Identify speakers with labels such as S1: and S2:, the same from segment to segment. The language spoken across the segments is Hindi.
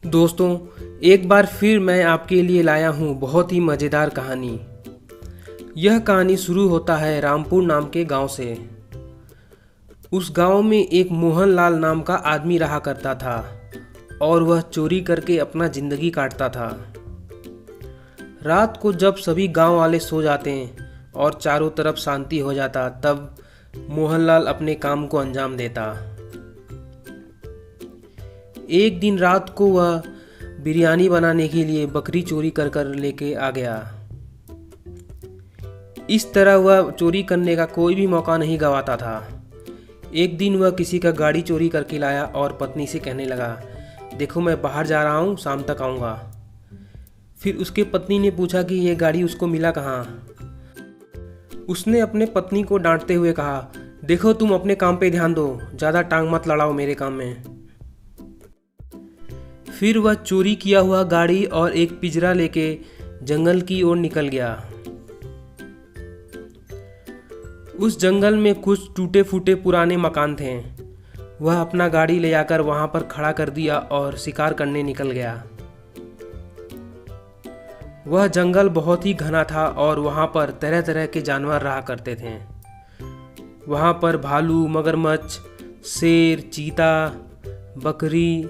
S1: दोस्तों, एक बार फिर मैं आपके लिए लाया हूँ बहुत ही मज़ेदार कहानी। यह कहानी शुरू होता है रामपुर नाम के गांव से। उस गांव में एक मोहनलाल नाम का आदमी रहा करता था और वह चोरी करके अपना ज़िंदगी काटता था। रात को जब सभी गांव वाले सो जाते हैं और चारों तरफ शांति हो जाता, तब मोहनलाल अपने काम को अंजाम देता। एक दिन रात को वह बिरयानी बनाने के लिए बकरी चोरी कर कर लेके आ गया। इस तरह वह चोरी करने का कोई भी मौका नहीं गंवाता था। एक दिन वह किसी का गाड़ी चोरी करके लाया और पत्नी से कहने लगा, देखो मैं बाहर जा रहा हूँ, शाम तक आऊँगा। फिर उसके पत्नी ने पूछा कि यह गाड़ी उसको मिला कहाँ। उसने अपने पत्नी को डांटते हुए कहा, देखो तुम अपने काम पे ध्यान दो, ज़्यादा टांग मत लड़ाओ मेरे काम में। फिर वह चोरी किया हुआ गाड़ी और एक पिंजरा लेके जंगल की ओर निकल गया। उस जंगल में कुछ टूटे फूटे पुराने मकान थे। वह अपना गाड़ी ले जाकर वहां पर खड़ा कर दिया और शिकार करने निकल गया। वह जंगल बहुत ही घना था और वहां पर तरह तरह के जानवर रहा करते थे। वहां पर भालू, मगरमच्छ, शेर, चीता, बकरी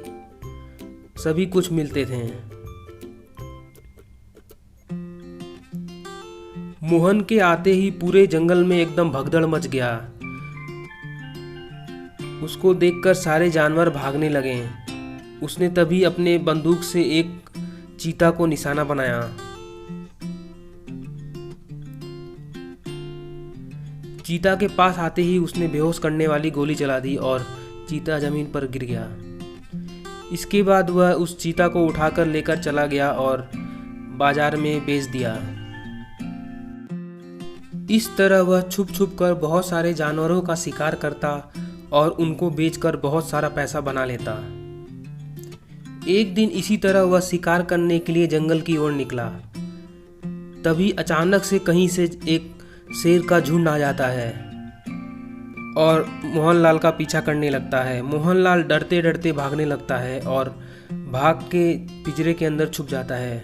S1: सभी कुछ मिलते थे। मोहन के आते ही पूरे जंगल में एकदम भगदड़ मच गया। उसको देखकर सारे जानवर भागने लगे। उसने तभी अपने बंदूक से एक चीता को निशाना बनाया। चीता के पास आते ही उसने बेहोश करने वाली गोली चला दी और चीता जमीन पर गिर गया। इसके बाद वह उस चीता को उठाकर लेकर चला गया और बाजार में बेच दिया। इस तरह वह छुप छुप कर बहुत सारे जानवरों का शिकार करता और उनको बेचकर बहुत सारा पैसा बना लेता। एक दिन इसी तरह वह शिकार करने के लिए जंगल की ओर निकला। तभी अचानक से कहीं से एक शेर का झुंड आ जाता है और मोहनलाल का पीछा करने लगता है। मोहनलाल डरते डरते भागने लगता है और भाग के पिंजरे के अंदर छुप जाता है।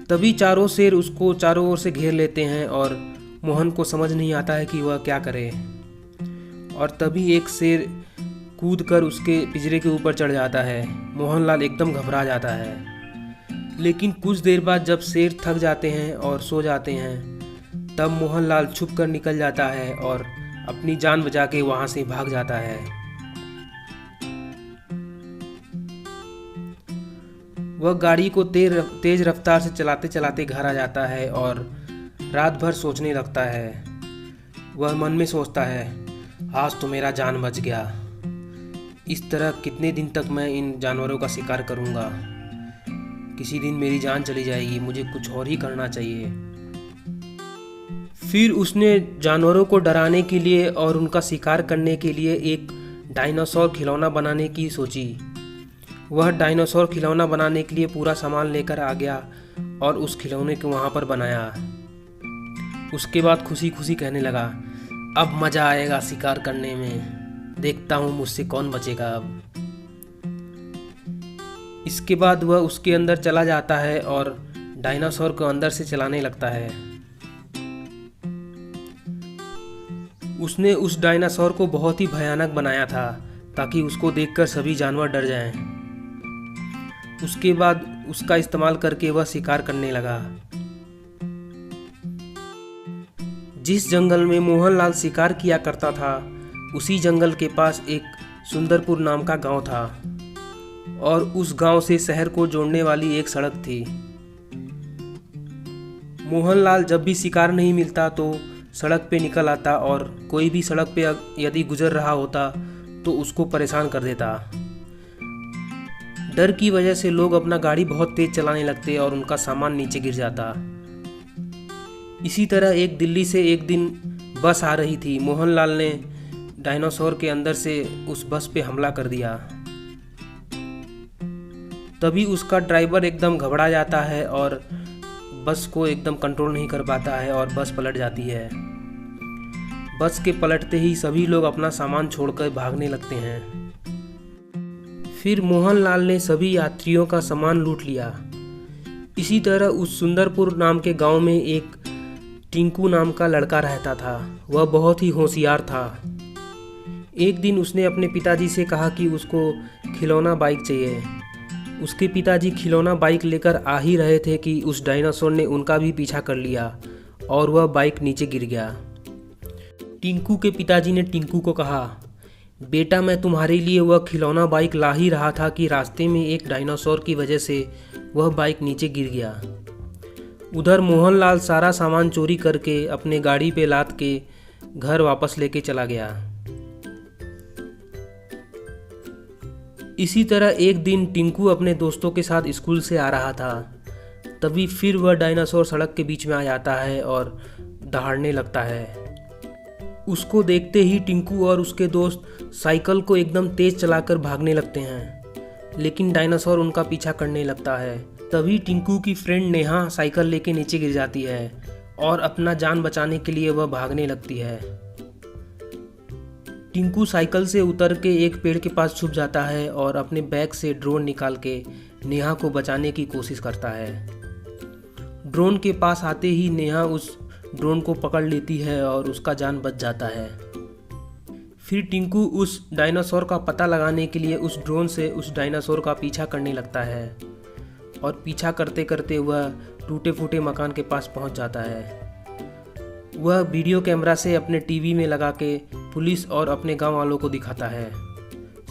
S1: तभी चारों शेर उसको चारों ओर से घेर लेते हैं और मोहन को समझ नहीं आता है कि वह क्या करे। और तभी एक शेर कूदकर उसके पिंजरे के ऊपर चढ़ जाता है। मोहनलाल एकदम घबरा जाता है। लेकिन कुछ देर बाद जब शेर थक जाते हैं और सो जाते हैं, तब मोहनलाल छुप कर निकल जाता है और अपनी जान बचा के वहां से भाग जाता है। वह गाड़ी को तेज रफ्तार से चलाते चलाते घर आ जाता है और रात भर सोचने लगता है। वह मन में सोचता है, आज तो मेरा जान बच गया। इस तरह कितने दिन तक मैं इन जानवरों का शिकार करूंगा। किसी दिन मेरी जान चली जाएगी, मुझे कुछ और ही करना चाहिए। फिर उसने जानवरों को डराने के लिए और उनका शिकार करने के लिए एक डायनासोर खिलौना बनाने की सोची। वह डायनासोर खिलौना बनाने के लिए पूरा सामान लेकर आ गया और उस खिलौने को वहाँ पर बनाया। उसके बाद खुशी खुशी कहने लगा, अब मज़ा आएगा शिकार करने में, देखता हूँ मुझसे कौन बचेगा अब। इसके बाद वह उसके अंदर चला जाता है और डायनासोर को अंदर से चलाने लगता है। उसने उस डायनासोर को बहुत ही भयानक बनाया था ताकि उसको देखकर सभी जानवर डर जाएं। उसके बाद उसका इस्तेमाल करके वह शिकार करने लगा। जिस जंगल में मोहनलाल शिकार किया करता था, उसी जंगल के पास एक सुंदरपुर नाम का गांव था और उस गांव से शहर को जोड़ने वाली एक सड़क थी। मोहनलाल जब भी शिकार नहीं मिलता तो सड़क पे निकल आता और कोई भी सड़क पे यदि गुजर रहा होता तो उसको परेशान कर देता। डर की वजह से लोग अपना गाड़ी बहुत तेज चलाने लगते और उनका सामान नीचे गिर जाता। इसी तरह एक दिल्ली से एक दिन बस आ रही थी। मोहनलाल ने डायनासोर के अंदर से उस बस पे हमला कर दिया। तभी उसका ड्राइवर एकदम घबरा जाता है और बस को एकदम कंट्रोल नहीं कर पाता है और बस पलट जाती है। बस के पलटते ही सभी लोग अपना सामान छोड़कर भागने लगते हैं। फिर मोहनलाल ने सभी यात्रियों का सामान लूट लिया। इसी तरह उस सुंदरपुर नाम के गांव में एक टिंकू नाम का लड़का रहता था। वह बहुत ही होशियार था। एक दिन उसने अपने पिताजी से कहा कि उसको खिलौना बाइक चाहिए। उसके पिताजी खिलौना बाइक लेकर आ ही रहे थे कि उस डायनासोर ने उनका भी पीछा कर लिया और वह बाइक नीचे गिर गया। टिंकू के पिताजी ने टिंकू को कहा, बेटा मैं तुम्हारे लिए वह खिलौना बाइक ला ही रहा था कि रास्ते में एक डायनासोर की वजह से वह बाइक नीचे गिर गया। उधर मोहनलाल सारा सामान चोरी करके अपने गाड़ी पे लाद के घर वापस लेके चला गया। इसी तरह एक दिन टिंकू अपने दोस्तों के साथ स्कूल से आ रहा था। तभी फिर वह डायनासोर सड़क के बीच में आ जाता है और दहाड़ने लगता है। उसको देखते ही टिंकू और उसके दोस्त साइकिल को एकदम तेज चलाकर भागने लगते हैं, लेकिन डायनासोर उनका पीछा करने लगता है। तभी टिंकू की फ्रेंड नेहा साइकिल लेके नीचे गिर जाती है और अपना जान बचाने के लिए वह भागने लगती है। टिंकू साइकिल से उतर के एक पेड़ के पास छुप जाता है और अपने बैग से ड्रोन निकाल के नेहा को बचाने की कोशिश करता है। ड्रोन के पास आते ही नेहा उस ड्रोन को पकड़ लेती है और उसका जान बच जाता है। फिर टिंकू उस डायनासोर का पता लगाने के लिए उस ड्रोन से उस डायनासोर का पीछा करने लगता है और पीछा करते करते वह टूटे फूटे मकान के पास पहुंच जाता है। वह वीडियो कैमरा से अपने टीवी में लगा के पुलिस और अपने गांव वालों को दिखाता है।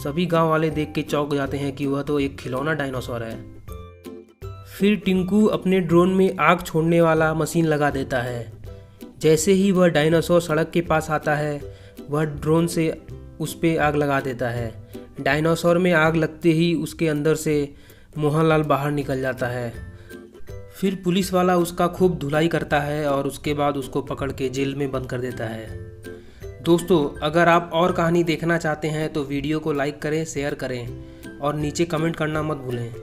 S1: सभी गांव वाले देख के चौंक जाते हैं कि वह तो एक खिलौना डायनासोर है। फिर टिंकू अपने ड्रोन में आग छोड़ने वाला मशीन लगा देता है। जैसे ही वह डायनासोर सड़क के पास आता है, वह ड्रोन से उस पर आग लगा देता है। डायनासोर में आग लगते ही उसके अंदर से मोहनलाल बाहर निकल जाता है। फिर पुलिस वाला उसका खूब धुलाई करता है और उसके बाद उसको पकड़ के जेल में बंद कर देता है। दोस्तों, अगर आप और कहानी देखना चाहते हैं तो वीडियो को लाइक करें, शेयर करें और नीचे कमेंट करना मत भूलें।